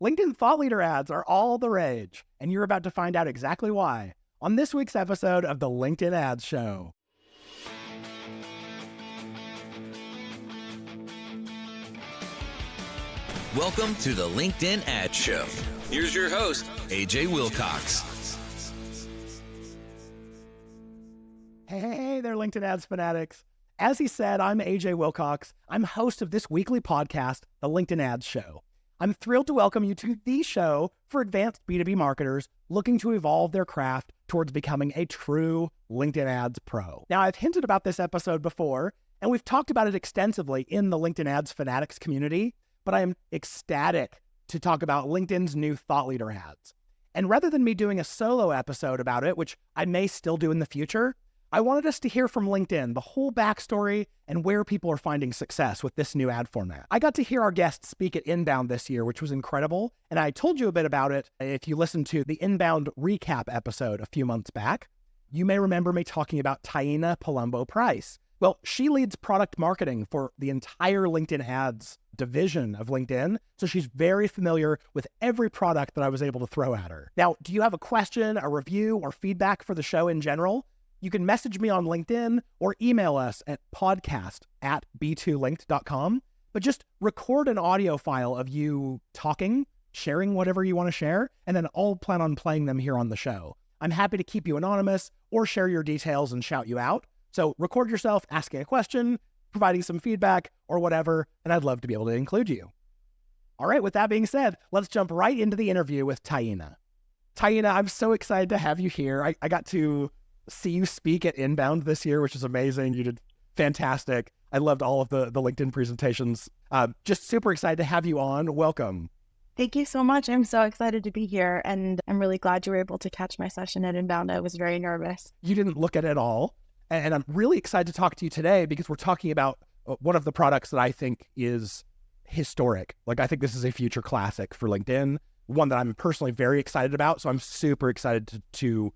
LinkedIn thought leader ads are all the rage, and you're about to find out exactly why on this week's episode of the LinkedIn Ads Show. Welcome to the LinkedIn Ads Show. Here's your host, AJ Wilcox. Hey there, LinkedIn Ads fanatics. As he said, I'm AJ Wilcox. I'm host of this weekly podcast, the LinkedIn Ads Show. I'm thrilled to welcome you to the show for advanced B2B marketers looking to evolve their craft towards becoming a true LinkedIn Ads pro. Now, I've hinted about this episode before, and we've talked about it extensively in the LinkedIn Ads fanatics community, but I am ecstatic to talk about LinkedIn's new thought leader ads. And rather than me doing a solo episode about it, which I may still do in the future, I wanted us to hear from LinkedIn the whole backstory and where people are finding success with this new ad format. I got to hear our guests speak at Inbound this year, which was incredible, and I told you a bit about it if you listened to the Inbound recap episode a few months back. You may remember me talking about Taina Palumbo-Price. Well, she leads product marketing for the entire LinkedIn Ads division of LinkedIn, so she's very familiar with every product that I was able to throw at her. Now, do you have a question, a review, or feedback for the show in general? You can message me on LinkedIn or email us at podcast@b2linked.com, but just record an audio file of you talking, sharing whatever you want to share, and then I'll plan on playing them here on the show. I'm happy to keep you anonymous or share your details and shout you out. So record yourself asking a question, providing some feedback, or whatever, and I'd love to be able to include you. All right, with that being said, let's jump right into the interview with Taina. Taina, I'm so excited to have you here. I got to see you speak at Inbound this year, which is amazing. You did fantastic. I loved all of the LinkedIn presentations. Just super excited to have you on. Welcome. Thank you so much. I'm so excited to be here, and I'm really glad you were able to catch my session at Inbound. I was very nervous. You didn't look at it at all. And I'm really excited to talk to you today because we're talking about one of the products that I think is historic. Like, I think this is a future classic for LinkedIn, one that I'm personally very excited about. So I'm super excited to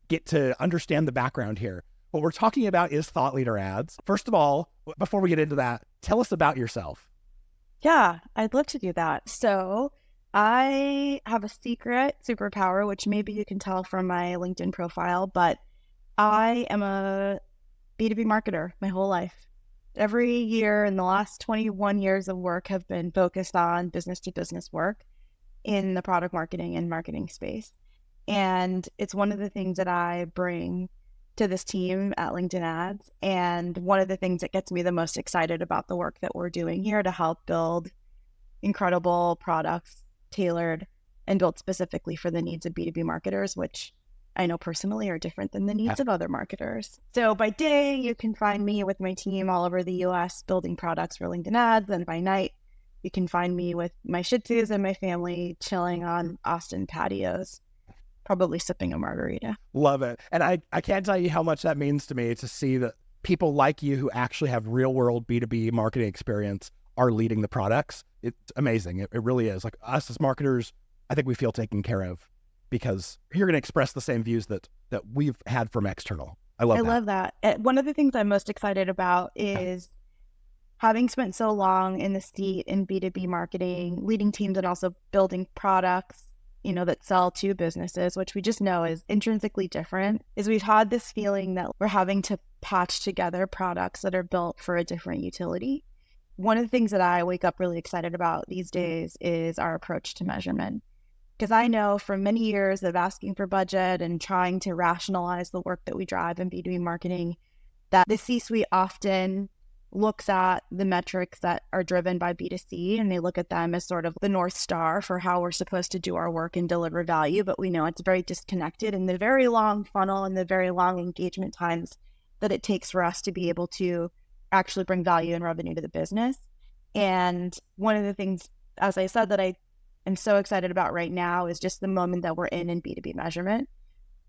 get to understand the background here. What we're talking about is thought leader ads. First of all, before we get into that, tell us about yourself. Yeah, I'd love to do that. So I have a secret superpower, which maybe you can tell from my LinkedIn profile, but I am a B2B marketer my whole life. Every year in the last 21 years of work have been focused on business to business work in the product marketing and marketing space. And it's one of the things that I bring to this team at LinkedIn Ads. And one of the things that gets me the most excited about the work that we're doing here to help build incredible products tailored and built specifically for the needs of B2B marketers, which I know personally are different than the needs of other marketers. So by day, you can find me with my team all over the US building products for LinkedIn Ads. And by night, you can find me with my Shih Tzus and my family chilling on Austin patios, probably sipping a margarita. Love it. And I can't tell you how much that means to me to see that people like you who actually have real world B2B marketing experience are leading the products. It's amazing. It really is. Like, us as marketers, I think we feel taken care of because you're going to express the same views that we've had from external. I love that. One of the things I'm most excited about is having spent so long in the seat in B2B marketing, leading teams and also building products, that sell to businesses, which we just know is intrinsically different, is we've had this feeling that we're having to patch together products that are built for a different utility. One of the things that I wake up really excited about these days is our approach to measurement. Because I know from many years of asking for budget and trying to rationalize the work that we drive in B2B marketing, that the C-suite often looks at the metrics that are driven by B2C, and they look at them as sort of the North Star for how we're supposed to do our work and deliver value. But we know it's very disconnected in the very long funnel and the very long engagement times that it takes for us to be able to actually bring value and revenue to the business. And one of the things, as I said, that I am so excited about right now is just the moment that we're in B2B measurement,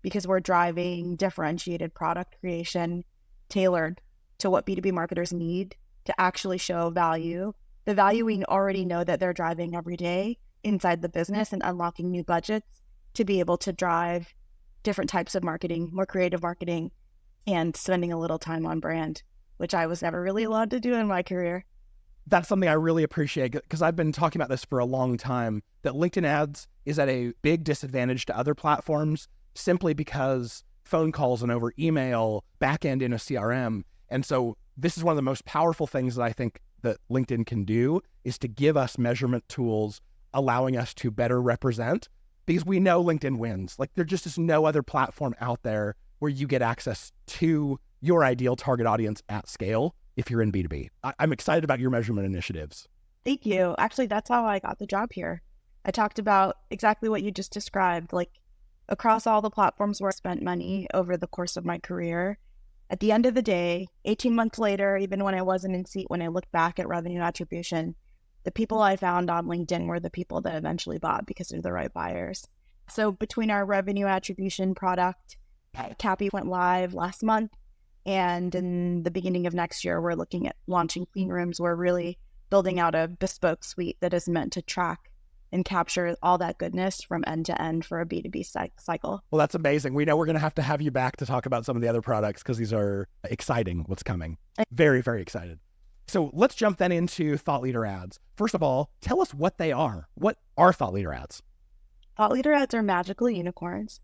because we're driving differentiated product creation tailored to what B2B marketers need to actually show value, the value we already know that they're driving every day inside the business, and unlocking new budgets to be able to drive different types of marketing, more creative marketing, and spending a little time on brand, which I was never really allowed to do in my career. that's something I really appreciate because I've been talking about this for a long time, that LinkedIn ads is at a big disadvantage to other platforms simply because phone calls and over email, backend in a CRM. And so this is one of the most powerful things that I think that LinkedIn can do is to give us measurement tools, allowing us to better represent, because we know LinkedIn wins. Like there just is no other platform out there where you get access to your ideal target audience at scale if you're in B2B. I'm excited about your measurement initiatives. Thank you. Actually, that's how I got the job here. I talked about exactly what you just described, like across all the platforms where I spent money over the course of my career. At the end of the day, 18 months later, even when I wasn't in seat, when I look back at revenue attribution, the people I found on LinkedIn were the people that eventually bought because they're the right buyers. So between our revenue attribution product, Cappy went live last month, and in the beginning of next year, we're looking at launching clean rooms. We're really building out a bespoke suite that is meant to track and capture all that goodness from end to end for a B2B cycle. Well, that's amazing. We know we're going to have you back to talk about some of the other products because these are exciting, what's coming. Very, very excited. So let's jump then into Thought Leader ads. First of all, tell us what they are. What are Thought Leader ads? Thought Leader ads are magical unicorns.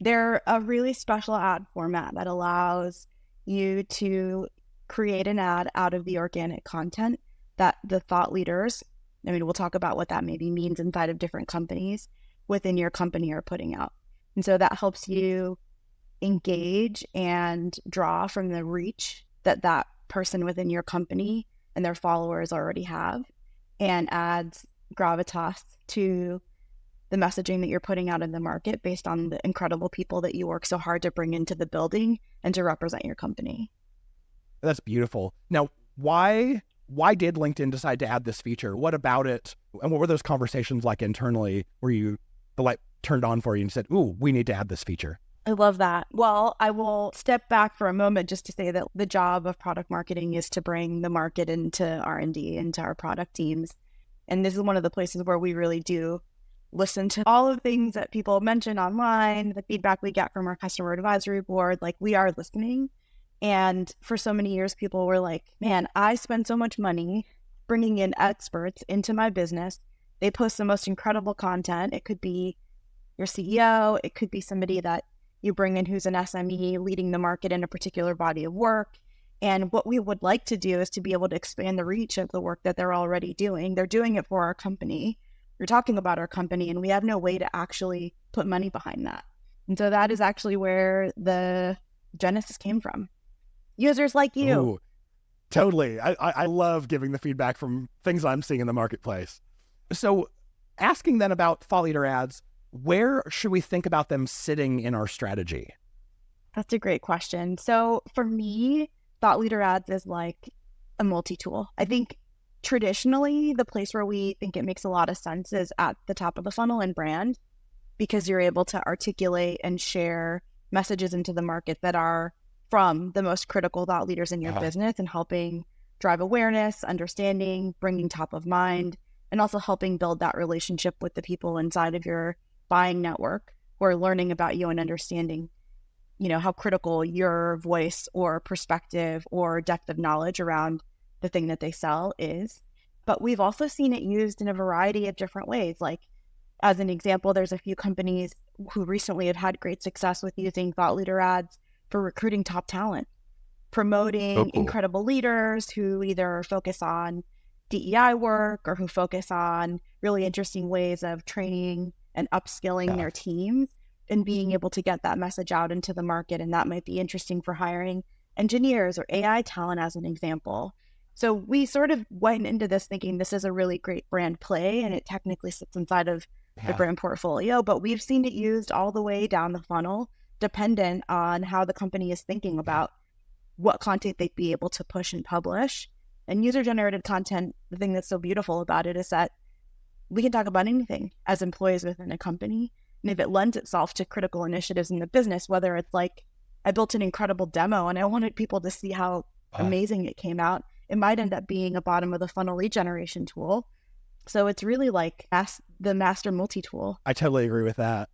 They're a really special ad format that allows you to create an ad out of the organic content that the thought leaders, I mean, we'll talk about what that maybe means inside of different companies within your company are putting out. And so that helps you engage and draw from the reach that that person within your company and their followers already have, and adds gravitas to the messaging that you're putting out in the market based on the incredible people that you work so hard to bring into the building and to represent your company. That's beautiful. Now, why did LinkedIn decide to add this feature? What about it? And what were those conversations like internally where the light turned on for you and said, ooh, we need to add this feature? I love that. Well, I will step back for a moment just to say that the job of product marketing is to bring the market into R&D, into our product teams. And this is one of the places where we really do listen to all of the things that people mention online, the feedback we get from our customer advisory board. Like, we are listening. And for so many years, people were like, man, I spend so much money bringing in experts into my business. They post the most incredible content. It could be your CEO. It could be somebody that you bring in who's an SME leading the market in a particular body of work. And what we would like to do is to be able to expand the reach of the work that they're already doing. They're doing it for our company. We're talking about our company, and we have no way to actually put money behind that. And so that is actually where the genesis came from. Users like you. Ooh, totally. I love giving the feedback from things I'm seeing in the marketplace. So asking then about Thought Leader ads, where should we think about them sitting in our strategy? That's a great question. So for me, Thought Leader ads is like a multi-tool. I think traditionally, the place where we think it makes a lot of sense is at the top of the funnel in brand, because you're able to articulate and share messages into the market that are from the most critical thought leaders in your business and helping drive awareness, understanding, bringing top of mind, and also helping build that relationship with the people inside of your buying network who are learning about you and understanding, you know, how critical your voice or perspective or depth of knowledge around the thing that they sell is. But we've also seen it used in a variety of different ways. Like, as an example, there's a few companies who recently have had great success with using Thought Leader ads for recruiting top talent, promoting incredible leaders who either focus on DEI work or who focus on really interesting ways of training and upskilling their teams and being able to get that message out into the market. And that might be interesting for hiring engineers or AI talent, as an example. So we sort of went into this thinking this is a really great brand play, and it technically sits inside of the brand portfolio, but we've seen it used all the way down the funnel, dependent on how the company is thinking about what content they'd be able to push and publish. And user-generated content, the thing that's so beautiful about it is that we can talk about anything as employees within a company. And if it lends itself to critical initiatives in the business, whether it's like, I built an incredible demo and I wanted people to see how amazing it came out, it might end up being a bottom of the funnel lead generation tool. So it's really like the master multi-tool. I totally agree with that.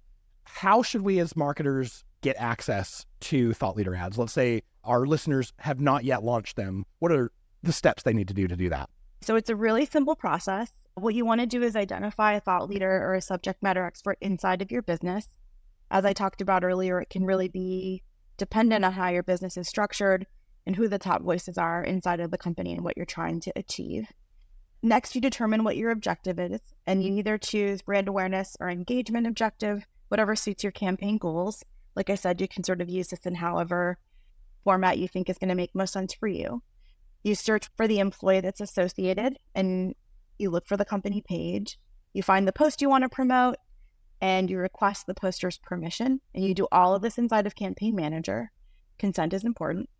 How should we as marketers get access to Thought Leader ads? Let's say our listeners have not yet launched them. What are the steps they need to do that? So it's a really simple process. What you want to do is identify a thought leader or a subject matter expert inside of your business. As I talked about earlier, it can really be dependent on how your business is structured and who the top voices are inside of the company and what you're trying to achieve. Next, you determine what your objective is, and you either choose brand awareness or engagement objective, whatever suits your campaign goals. Like I said, you can sort of use this in however format you think is going to make most sense for you. You search for the employee that's associated, and you look for the company page. You find the post you want to promote, and you request the poster's permission. And you do all of this inside of Campaign Manager. Consent is important.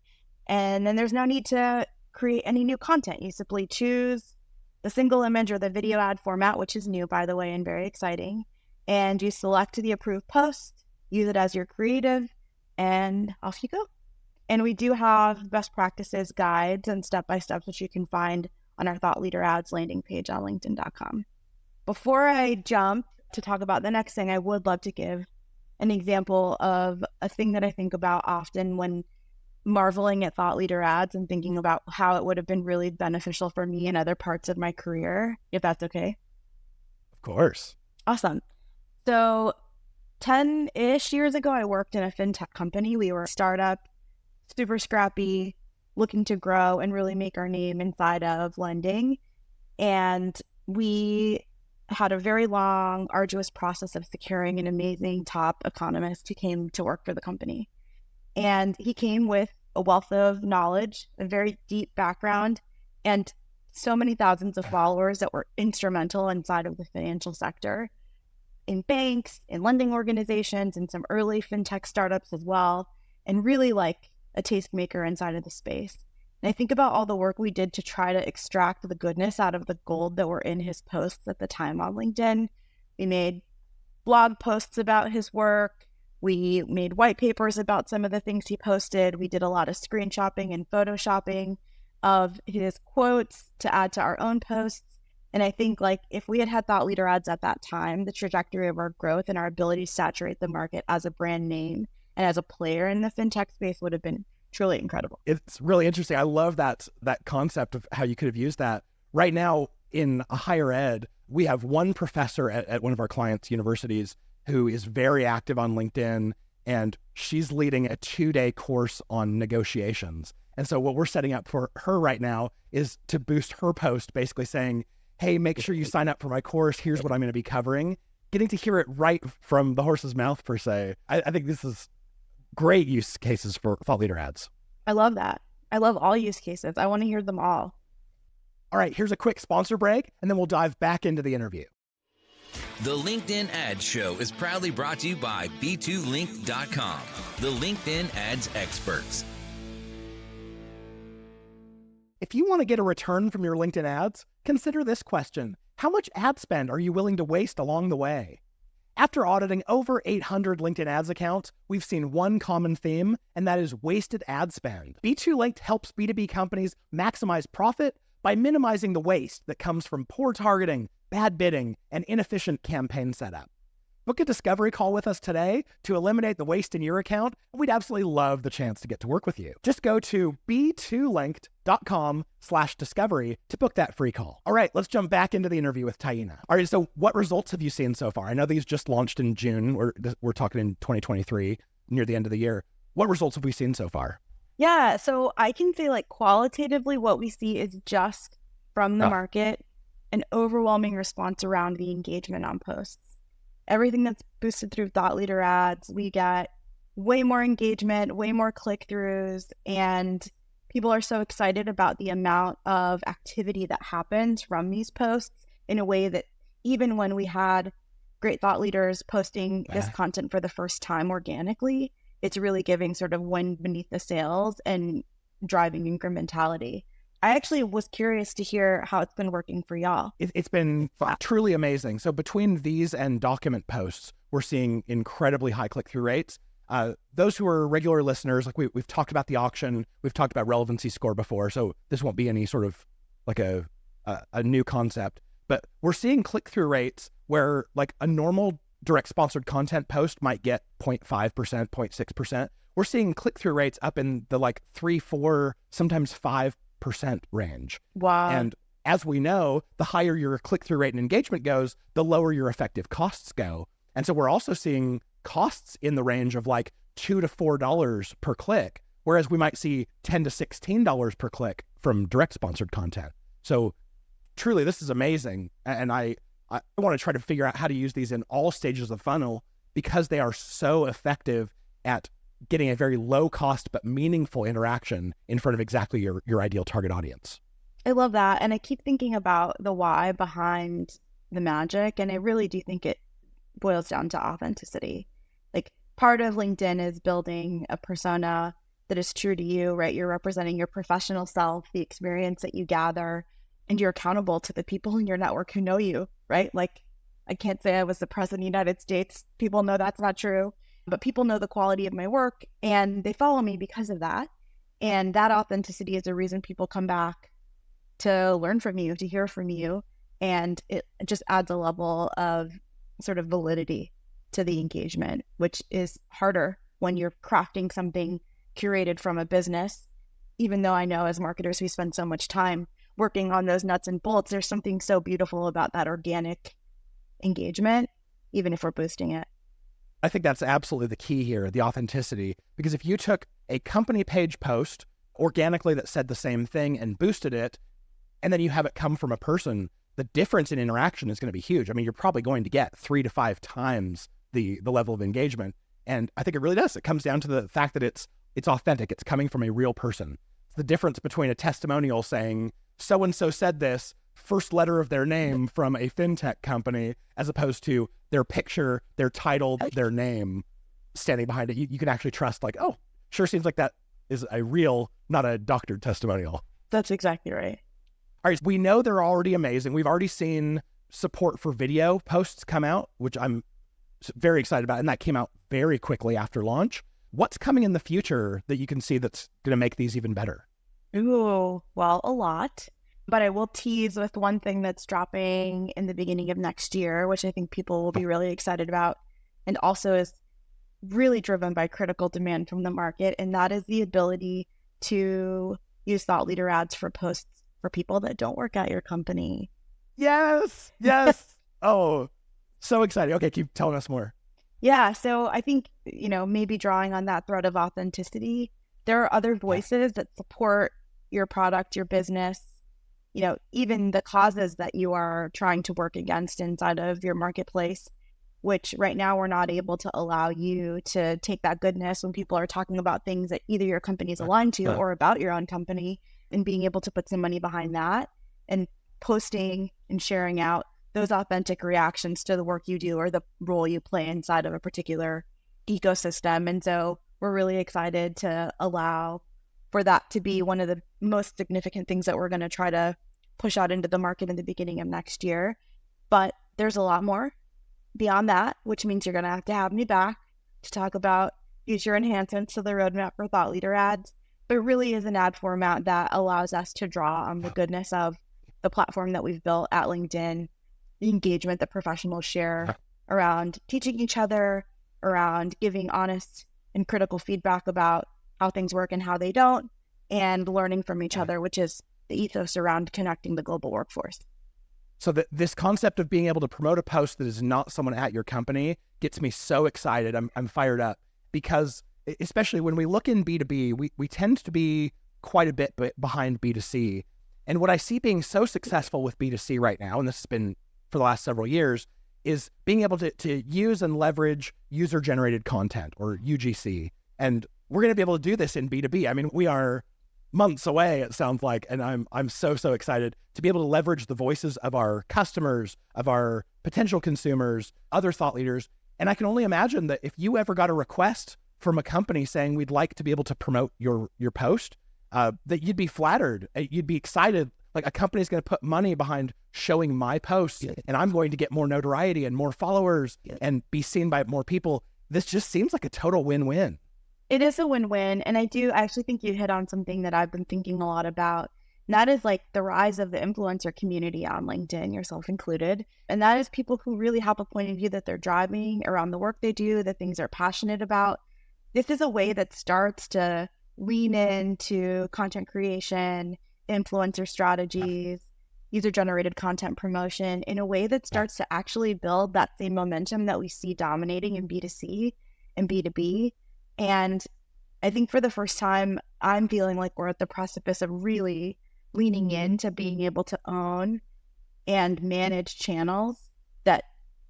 And then there's no need to create any new content. You simply choose the single image or the video ad format, which is new, by the way, and very exciting. And you select the approved post, use it as your creative, and off you go. And we do have best practices guides and step-by-steps, which you can find on our Thought Leader Ads landing page on LinkedIn.com. Before I jump to talk about the next thing, I would love to give an example of a thing that I think about often when marveling at Thought Leader Ads and thinking about how it would have been really beneficial for me in other parts of my career, if that's okay. Of course. Awesome. So 10-ish years ago, I worked in a fintech company. We were a startup, super scrappy, looking to grow and really make our name inside of lending. And we had a very long, arduous process of securing an amazing top economist who came to work for the company. And he came with a wealth of knowledge, a very deep background, and so many thousands of followers that were instrumental inside of the financial sector, in banks, in lending organizations, and some early fintech startups as well, and really like a tastemaker inside of the space. And I think about all the work we did to try to extract the goodness out of the gold that were in his posts at the time on LinkedIn. We made blog posts about his work. We made white papers about some of the things he posted. We did a lot of screenshopping and photoshopping of his quotes to add to our own posts. And I think like if we had had Thought Leader Ads at that time, the trajectory of our growth and our ability to saturate the market as a brand name and as a player in the fintech space would have been truly incredible. It's really interesting. I love that concept of how you could have used that. Right now in higher ed, we have one professor at one of our clients' universities who is very active on LinkedIn, and she's leading a 2-day course on negotiations. And so what we're setting up for her right now is to boost her post, basically saying, hey, make sure you sign up for my course. Here's what I'm going to be covering. Getting to hear it right from the horse's mouth, per se. I think this is great use cases for Thought Leader Ads. I love that. I love all use cases. I want to hear them all. All right, here's a quick sponsor break, and then we'll dive back into the interview. The LinkedIn Ads Show is proudly brought to you by B2Link.com, the LinkedIn ads experts. If you want to get a return from your LinkedIn ads, consider this question. How much ad spend are you willing to waste along the way? After auditing over 800 LinkedIn ads accounts, we've seen one common theme, and that is wasted ad spend. B2Linked helps B2B companies maximize profit by minimizing the waste that comes from poor targeting, bad bidding, and inefficient campaign setup. Book a discovery call with us today to eliminate the waste in your account, and we'd absolutely love the chance to get to work with you. Just go to b2linked.com/discovery to book that free call. All right, let's jump back into the interview with Taina. All right, so what results have you seen so far? I know these just launched in June. We're talking in 2023, near the end of the year. What results have we seen so far? Yeah, so I can say like qualitatively what we see is just from the market, an overwhelming response around the engagement on posts. Everything that's boosted through Thought Leader Ads, we get way more engagement, way more click-throughs, and people are so excited about the amount of activity that happens from these posts in a way that even when we had great thought leaders posting this content for the first time organically, it's really giving sort of wind beneath the sails and driving incrementality. I actually was curious to hear how it's been working for y'all. It's been truly amazing. So between these and document posts, we're seeing incredibly high click-through rates. Those who are regular listeners, like we've talked about the auction, we've talked about relevancy score before, so this won't be any sort of like a new concept. But we're seeing click-through rates where like a normal direct sponsored content post might get 0.5%, 0.6%. We're seeing click-through rates up in the like 3, 4, sometimes 5% range. Wow. And as we know, the higher your click-through rate and engagement goes, the lower your effective costs go. And so we're also seeing costs in the range of like $2 to $4 per click, whereas we might see $10 to $16 per click from direct sponsored content. So truly, this is amazing. And I want to try to figure out how to use these in all stages of the funnel because they are so effective at getting a very low cost but meaningful interaction in front of exactly your ideal target audience. I love that. And I keep thinking about the why behind the magic. And I really do think it boils down to authenticity. Like part of LinkedIn is building a persona that is true to you, right? You're representing your professional self, the experience that you gather, and you're accountable to the people in your network who know you, right? Like I can't say I was the president of the United States. People know that's not true, but people know the quality of my work and they follow me because of that. And that authenticity is the reason people come back to learn from you, to hear from you. And it just adds a level of sort of validity to the engagement, which is harder when you're crafting something curated from a business. Even though I know as marketers, we spend so much time working on those nuts and bolts, there's something so beautiful about that organic engagement, even if we're boosting it. I think that's absolutely the key here, the authenticity, because if you took a company page post organically that said the same thing and boosted it, and then you have it come from a person, the difference in interaction is going to be huge. I mean, you're probably going to get 3 to 5 times the level of engagement. And I think it really does. It comes down to the fact that it's authentic. It's coming from a real person. It's the difference between a testimonial saying, so-and-so said this, first letter of their name from a fintech company, as opposed to their picture, their title, their name standing behind it. You can actually trust like, oh, sure seems like that is a real, not a doctored testimonial. That's exactly right. All right, we know they're already amazing. We've already seen support for video posts come out, which I'm very excited about, and that came out very quickly after launch. What's coming in the future that you can see that's going to make these even better? Ooh, well, a lot. But I will tease with one thing that's dropping in the beginning of next year, which I think people will be really excited about, and also is really driven by critical demand from the market, and that is the ability to use thought leader ads for posts for people that don't work at your company. Yes. Oh, so exciting. Okay, keep telling us more. Yeah, so I think, maybe drawing on that thread of authenticity, there are other voices that support your product, your business, even the causes that you are trying to work against inside of your marketplace, which right now we're not able to allow you to take that goodness when people are talking about things that either your company is aligned to or about your own company, and being able to put some money behind that and posting and sharing out those authentic reactions to the work you do or the role you play inside of a particular ecosystem. And so we're really excited to allow for that to be one of the most significant things that we're going to try to push out into the market in the beginning of next year. But there's a lot more beyond that, which means you're going to have me back to talk about future enhancements to the roadmap for thought leader ads. But it really is an ad format that allows us to draw on the goodness of the platform that we've built at LinkedIn, the engagement that professionals share around teaching each other, around giving honest and critical feedback about how things work and how they don't, and learning from each other, which is the ethos around connecting the global workforce. So this concept of being able to promote a post that is not someone at your company gets me so excited. I'm fired up because especially when we look in B2B, we tend to be quite a bit behind B2C. And what I see being so successful with B2C right now, and this has been for the last several years, is being able to use and leverage user-generated content, or UGC. And we're going to be able to do this in B2B. I mean, we are months away, it sounds like, and I'm so excited to be able to leverage the voices of our customers, of our potential consumers, other thought leaders. And I can only imagine that if you ever got a request from a company saying we'd like to be able to promote your post, that you'd be flattered, you'd be excited. Like a company's going to put money behind showing my posts, and I'm going to get more notoriety and more followers and be seen by more people. This just seems like a total win-win. It is a win-win. And I actually think you hit on something that I've been thinking a lot about. And that is like the rise of the influencer community on LinkedIn, yourself included. And that is people who really have a point of view that they're driving around the work they do, the things they're passionate about. This is a way that starts to lean into content creation, influencer strategies, user-generated content promotion in a way that starts to actually build that same momentum that we see dominating in B2C and B2B. And I think for the first time, I'm feeling like we're at the precipice of really leaning into being able to own and manage channels that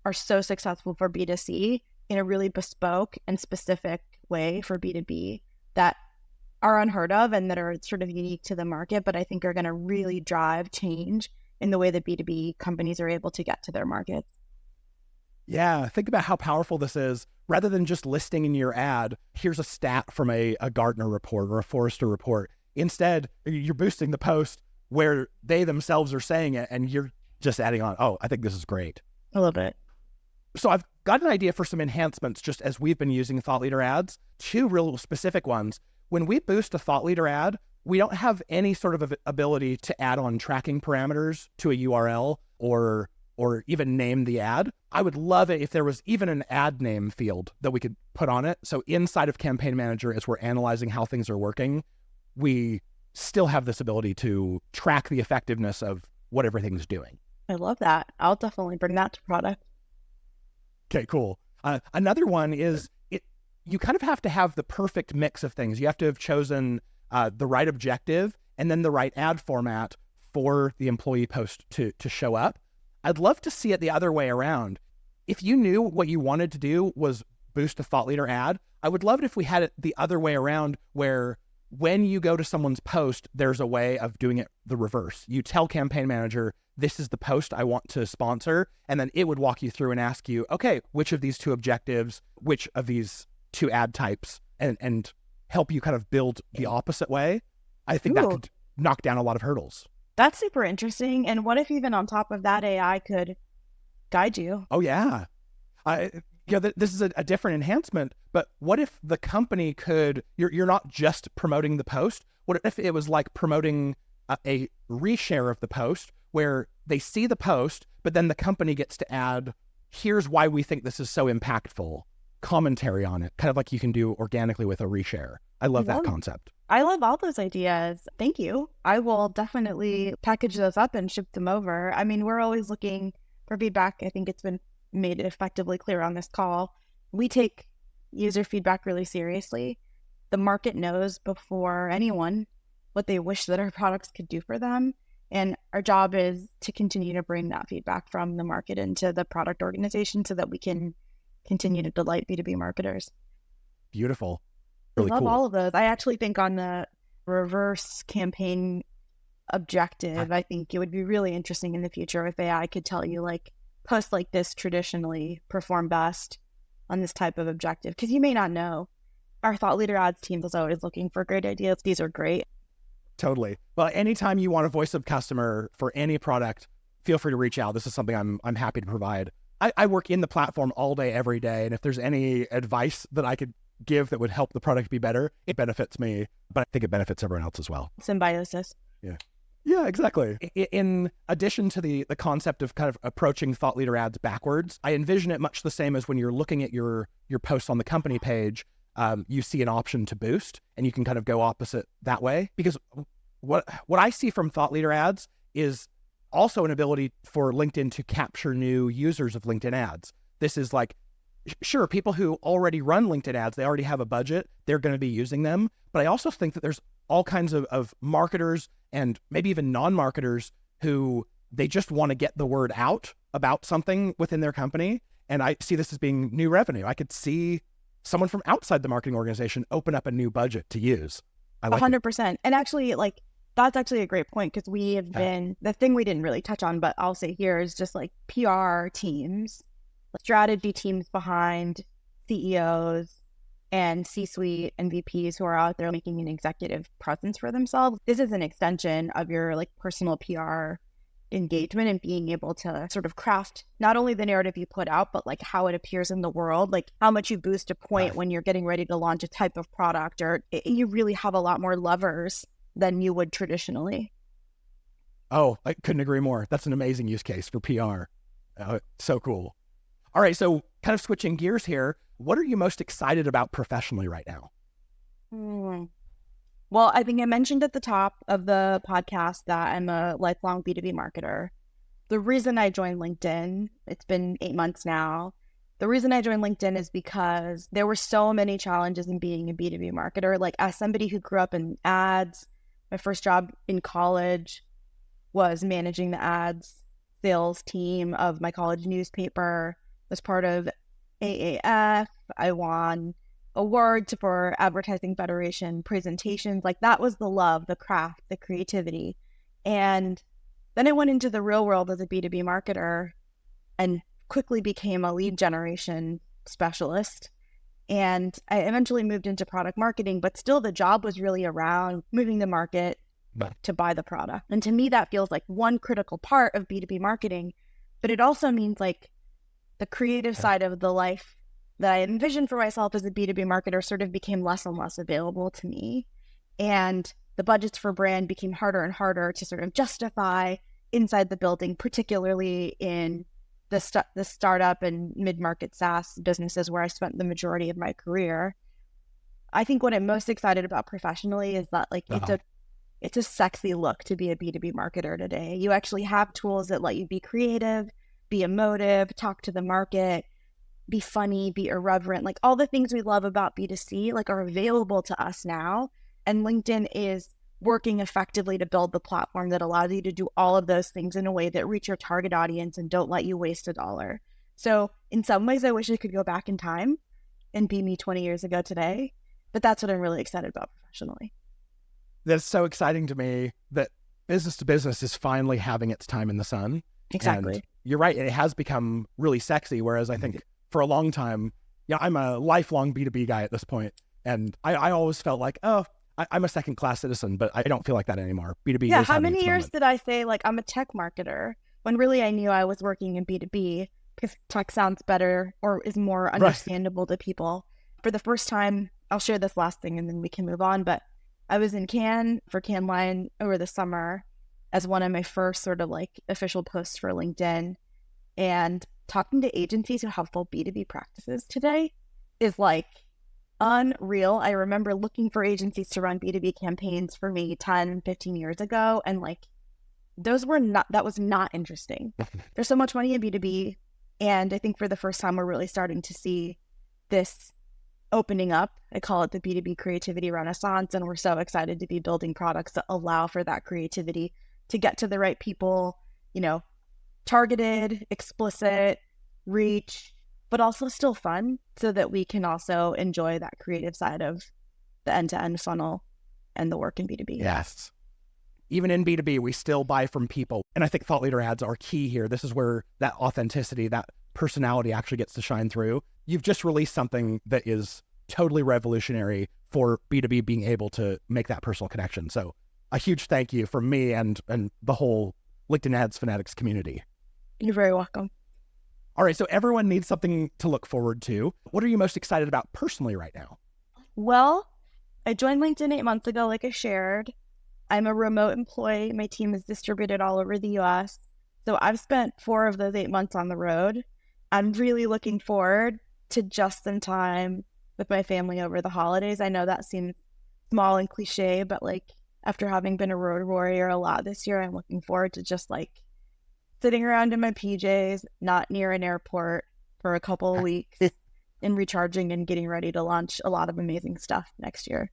are so successful for B2C in a really bespoke and specific way for B2B that are unheard of and that are sort of unique to the market, but I think are going to really drive change in the way that B2B companies are able to get to their markets. Yeah, think about how powerful this is. Rather than just listing in your ad, here's a stat from a Gartner report or a Forrester report. Instead, you're boosting the post where they themselves are saying it, and you're just adding on, oh, I think this is great. I love it. So I've got an idea for some enhancements just as we've been using Thought Leader ads, 2 real specific ones. When we boost a Thought Leader ad, we don't have any sort of ability to add on tracking parameters to a URL or even name the ad. I would love it if there was even an ad name field that we could put on it. So inside of Campaign Manager, as we're analyzing how things are working, we still have this ability to track the effectiveness of what everything's doing. I love that. I'll definitely bring that to product. Okay, cool. Another one is you kind of have to have the perfect mix of things. You have to have chosen the right objective and then the right ad format for the employee post to show up. I'd love to see it the other way around. If you knew what you wanted to do was boost a Thought Leader ad, I would love it if we had it the other way around, where when you go to someone's post, there's a way of doing it the reverse. You tell Campaign Manager, this is the post I want to sponsor, and then it would walk you through and ask you, okay, which of these 2 objectives, which of these 2 ad types, and help you kind of build the opposite way. I think that could knock down a lot of hurdles. That's super interesting. And what if even on top of that, AI could guide you? Oh, yeah. This is a different enhancement, but what if the company could, you're not just promoting the post. What if it was like promoting a reshare of the post where they see the post, but then the company gets to add, here's why we think this is so impactful, commentary on it, kind of like you can do organically with a reshare. I love that concept. I love all those ideas. Thank you. I will definitely package those up and ship them over. I mean, we're always looking for feedback. I think it's been made effectively clear on this call. We take user feedback really seriously. The market knows before anyone what they wish that our products could do for them. And our job is to continue to bring that feedback from the market into the product organization so that we can continue to delight B2B marketers. Beautiful. Really I love cool. all of those. I actually think on the reverse campaign objective, I think it would be really interesting in the future if AI could tell you, like, posts like this traditionally perform best on this type of objective, because you may not know. Our Thought Leader ads team is always looking for great ideas. These are great. Totally. Well, anytime you want a voice of customer for any product, feel free to reach out. This is something I'm happy to provide. I work in the platform all day, every day. And if there's any advice that I could give that would help the product be better, it benefits me, but I think it benefits everyone else as well. Symbiosis. Yeah, exactly. In addition to the concept of kind of approaching Thought Leader ads backwards, I envision it much the same as when you're looking at your posts on the company page. You see an option to boost, and you can kind of go opposite that way. Because what I see from Thought Leader ads is also an ability for LinkedIn to capture new users of LinkedIn ads. This is like, sure, people who already run LinkedIn ads, they already have a budget, they're going to be using them. But I also think that there's all kinds of marketers and maybe even non-marketers who they just want to get the word out about something within their company. And I see this as being new revenue. I could see someone from outside the marketing organization open up a new budget to use. I like 100%. And actually, like, that's actually a great point, because we have been, the thing we didn't really touch on, but I'll say here is just like PR teams, strategy teams behind CEOs and C-suite and VPs who are out there making an executive presence for themselves. This is an extension of your like personal PR engagement and being able to sort of craft not only the narrative you put out, but like how it appears in the world, like how much you boost a point when you're getting ready to launch a type of product, or you really have a lot more levers than you would traditionally. Oh, I couldn't agree more. That's an amazing use case for PR. So cool. All right, so kind of switching gears here, what are you most excited about professionally right now? Well, I think I mentioned at the top of the podcast that I'm a lifelong B2B marketer. The reason I joined LinkedIn, it's been 8 months now. The reason I joined LinkedIn is because there were so many challenges in being a B2B marketer. Like, as somebody who grew up in ads, my first job in college was managing the ads sales team of my college newspaper, was part of AAF. I won awards for Advertising Federation presentations. Like, that was the love, the craft, the creativity. And then I went into the real world as a B2B marketer and quickly became a lead generation specialist. And I eventually moved into product marketing, but still the job was really around moving the market to buy the product. And to me, that feels like one critical part of B2B marketing, but it also means like the creative side of the life that I envisioned for myself as a B2B marketer sort of became less and less available to me. And the budgets for brand became harder and harder to sort of justify inside the building, particularly in the startup and mid-market SaaS businesses where I spent the majority of my career. I think what I'm most excited about professionally is that like it's a sexy look to be a B2B marketer today. You actually have tools that let you be creative, be emotive, talk to the market, be funny, be irreverent. Like, all the things we love about B2C like are available to us now. And LinkedIn is working effectively to build the platform that allows you to do all of those things in a way that reach your target audience and don't let you waste a dollar. So in some ways, I wish I could go back in time and be me 20 years ago today. But that's what I'm really excited about professionally. That's so exciting to me that business to business is finally having its time in the sun. Exactly. And you're right. It has become really sexy. Whereas I think for a long time, I'm a lifelong B2B guy at this point. And I always felt like, I'm a second-class citizen, but I don't feel like that anymore. B2B. Yeah. How many years did I say like I'm a tech marketer when really I knew I was working in B2B because tech sounds better or is more understandable to people. For the first time, I'll share this last thing and then we can move on. But I was in Cannes for Cannes Lion over the summer as one of my first sort of like official posts for LinkedIn, and talking to agencies who have full B2B practices today is like unreal. I remember looking for agencies to run B2B campaigns for me 10, 15 years ago. And like, that was not interesting. There's so much money in B2B. And I think for the first time, we're really starting to see this opening up. I call it the B2B creativity renaissance. And we're so excited to be building products that allow for that creativity to get to the right people, targeted, explicit, reach, but also still fun so that we can also enjoy that creative side of the end-to-end funnel and the work in B2B. Yes. Even in B2B, we still buy from people. And I think thought leader ads are key here. This is where that authenticity, that personality actually gets to shine through. You've just released something that is totally revolutionary for B2B being able to make that personal connection. So a huge thank you from me and the whole LinkedIn Ads Fanatics community. You're very welcome. All right, so everyone needs something to look forward to. What are you most excited about personally right now? Well, I joined LinkedIn 8 months ago, like I shared. I'm a remote employee. My team is distributed all over the US. So I've spent 4 of those 8 months on the road. I'm really looking forward to just in time with my family over the holidays. I know that seems small and cliche, but like after having been a road warrior a lot this year, I'm looking forward to just like sitting around in my PJs, not near an airport for a couple of weeks and recharging and getting ready to launch a lot of amazing stuff next year.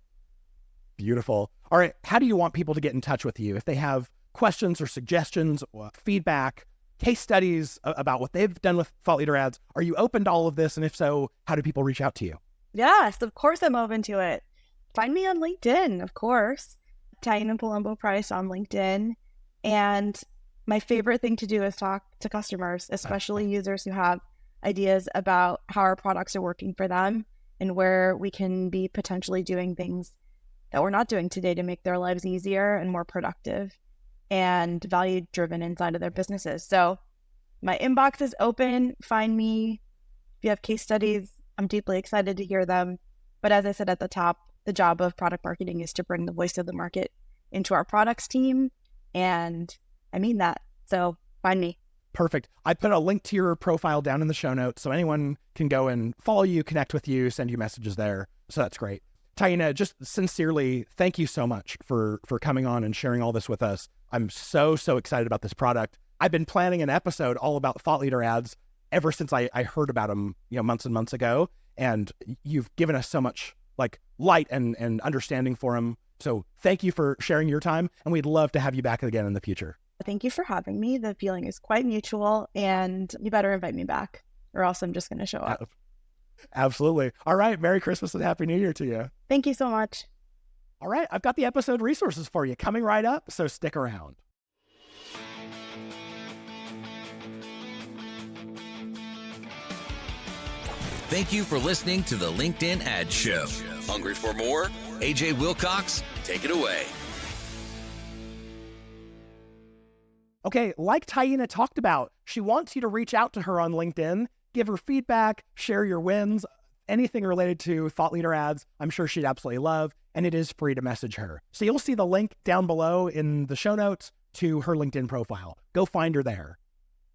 Beautiful. All right. How do you want people to get in touch with you? If they have questions or suggestions or feedback, case studies about what they've done with thought leader ads, are you open to all of this? And if so, how do people reach out to you? Yes, of course I'm open to it. Find me on LinkedIn, of course. Taina Palumbo Price on LinkedIn. And my favorite thing to do is talk to customers, especially users who have ideas about how our products are working for them and where we can be potentially doing things that we're not doing today to make their lives easier and more productive and value driven inside of their businesses. So my inbox is open. Find me. If you have case studies, I'm deeply excited to hear them. But as I said at the top, the job of product marketing is to bring the voice of the market into our products team. And I mean that. So find me. Perfect. I put a link to your profile down in the show notes so anyone can go and follow you, connect with you, send you messages there. So that's great. Taina, just sincerely, thank you so much for coming on and sharing all this with us. I'm so excited about this product. I've been planning an episode all about thought leader ads ever since I heard about them, months and months ago. And you've given us so much light and understanding for them. So thank you for sharing your time, and we'd love to have you back again in the future. Thank you for having me. The feeling is quite mutual, and you better invite me back, or else I'm just going to show up. Absolutely. All right. Merry Christmas and Happy New Year to you. Thank you so much. All right. I've got the episode resources for you coming right up, so stick around. Thank you for listening to the LinkedIn Ad Show. Hungry for more? AJ Wilcox, take it away. Okay, like Taina talked about, she wants you to reach out to her on LinkedIn, give her feedback, share your wins, anything related to thought leader ads. I'm sure she'd absolutely love, and it is free to message her. So you'll see the link down below in the show notes to her LinkedIn profile. Go find her there.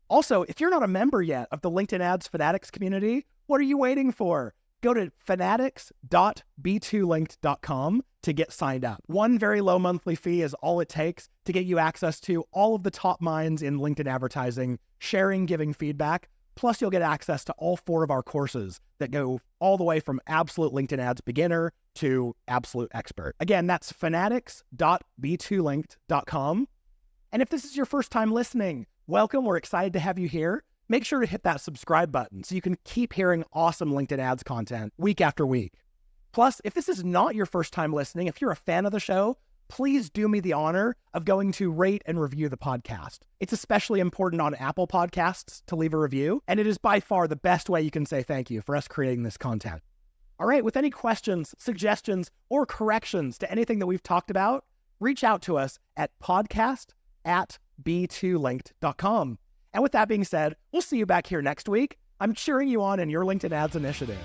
Also, if you're not a member yet of the LinkedIn Ads Fanatics community, what are you waiting for? Go to fanatics.b2linked.com to get signed up. One very low monthly fee is all it takes to get you access to all of the top minds in LinkedIn advertising, sharing, giving feedback. Plus, you'll get access to all 4 of our courses that go all the way from absolute LinkedIn ads beginner to absolute expert. Again, that's fanatics.b2linked.com. And if this is your first time listening, welcome. We're excited to have you here. Make sure to hit that subscribe button so you can keep hearing awesome LinkedIn ads content week after week. Plus, if this is not your first time listening, if you're a fan of the show, please do me the honor of going to rate and review the podcast. It's especially important on Apple Podcasts to leave a review, and it is by far the best way you can say thank you for us creating this content. All right, with any questions, suggestions, or corrections to anything that we've talked about, reach out to us at podcast@b2linked.com. And with that being said, we'll see you back here next week. I'm cheering you on in your LinkedIn ads initiatives.